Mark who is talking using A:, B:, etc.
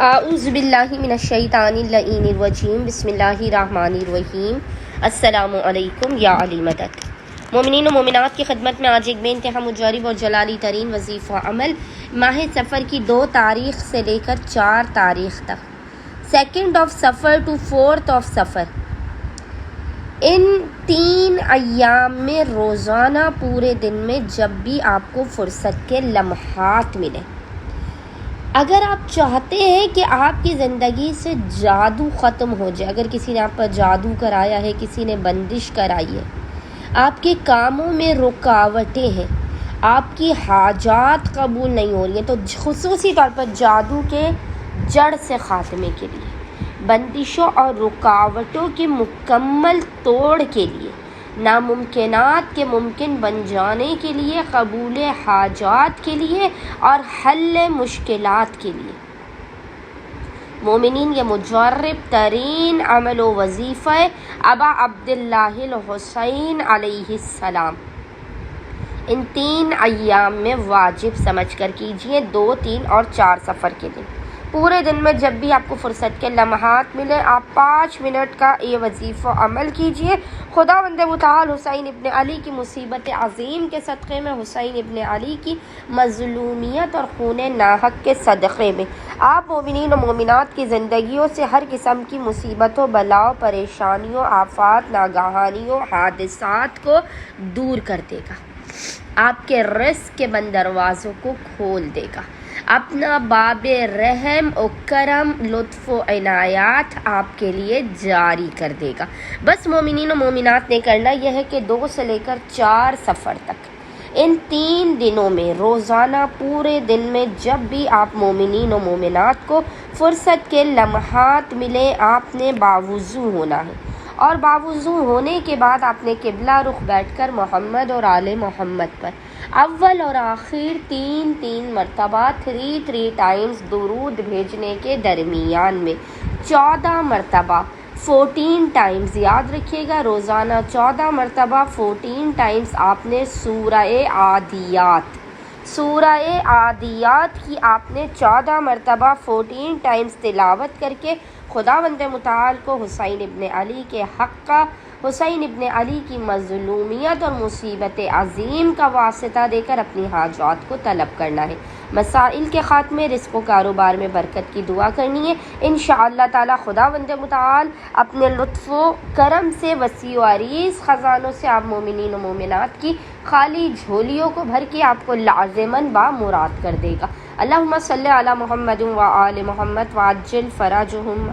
A: اعوذ باللہ من الشیطان اللعین الرجیم بسم اللہ الرحمن الرحیم السلام علیکم یا علی مدد۔ مومنین و مومنات کی خدمت میں آج ایک بے انتہا مجرب اور جلالی ترین وظیفہ عمل ماہ سفر کی 2 تاریخ سے لے کر 4 تاریخ تک، 2 صفر ٹو 4 صفر، ان 3 ایام میں روزانہ پورے دن میں جب بھی آپ کو فرصت کے لمحات ملیں، اگر آپ چاہتے ہیں کہ آپ کی زندگی سے جادو ختم ہو جائے، اگر کسی نے آپ پر جادو کرایا ہے، کسی نے بندش کرائی ہے، آپ کے کاموں میں رکاوٹیں ہیں، آپ کی حاجات قبول نہیں ہو رہی ہیں، تو خصوصی طور پر جادو کے جڑ سے خاتمے کے لیے، بندشوں اور رکاوٹوں کے مکمل توڑ کے لیے، ناممکنات کے ممکن بن جانے کے لیے، قبول حاجات کے لیے اور حل مشکلات کے لیے، مومنین یہ مجرب ترین عمل و وظیفہ ابا عبداللہ الحسین علیہ السلام ان 3 ایام میں واجب سمجھ کر کیجئے۔ 2، 3 اور 4 صفر کے دن پورے دن میں جب بھی آپ کو فرصت کے لمحات ملے، آپ 5 منٹ کا یہ وظیفہ عمل کیجئے۔ خداوند متعال حسین ابن علی کی مصیبت عظیم کے صدقے میں، حسین ابن علی کی مظلومیت اور خون ناحق کے صدقے میں آپ مومنین و مومنات کی زندگیوں سے ہر قسم کی مصیبتوں، بلاؤں، پریشانیوں، آفات، ناگہانیوں، حادثات کو دور کر دے گا، آپ کے رزق کے بند دروازوں کو کھول دے گا، اپنا باب رحم و کرم، لطف و عنایات آپ کے لیے جاری کر دے گا۔ بس مومنین و مومنات نے کرنا یہ ہے کہ 2 سے لے کر 4 صفر تک ان 3 دنوں میں روزانہ پورے دن میں جب بھی آپ مومنین و مومنات کو فرصت کے لمحات ملیں، آپ نے باوضو ہونا ہے، اور باوضو ہونے کے بعد آپ نے قبلہ رخ بیٹھ کر محمد اور آل محمد پر اول اور آخر 3 مرتبہ 3 ٹائمز درود بھیجنے کے درمیان میں 14 مرتبہ 14 ٹائمز، یاد رکھیے گا روزانہ 14 مرتبہ 14 ٹائمز آپ نے سورہ عادیات کی آپ نے 14 مرتبہ 14 ٹائمز تلاوت کر کے خداوند متعال کو حسین ابن علی کے حق کا، حسین ابن علی کی مظلومیت اور مصیبت عظیم کا واسطہ دے کر اپنی حاجات کو طلب کرنا ہے، مسائل کے خاتمے، رزق و کاروبار میں برکت کی دعا کرنی ہے۔ انشاءاللہ تعالی خداوند متعال اپنے لطف و کرم سے، وسیع و عریض خزانوں سے آپ مومنین و مومنات کی خالی جھولیوں کو بھر کے آپ کو لازماً بامراد کر دے گا۔ اللہم صلی علی محمد و آل محمد وعجل فرجہم۔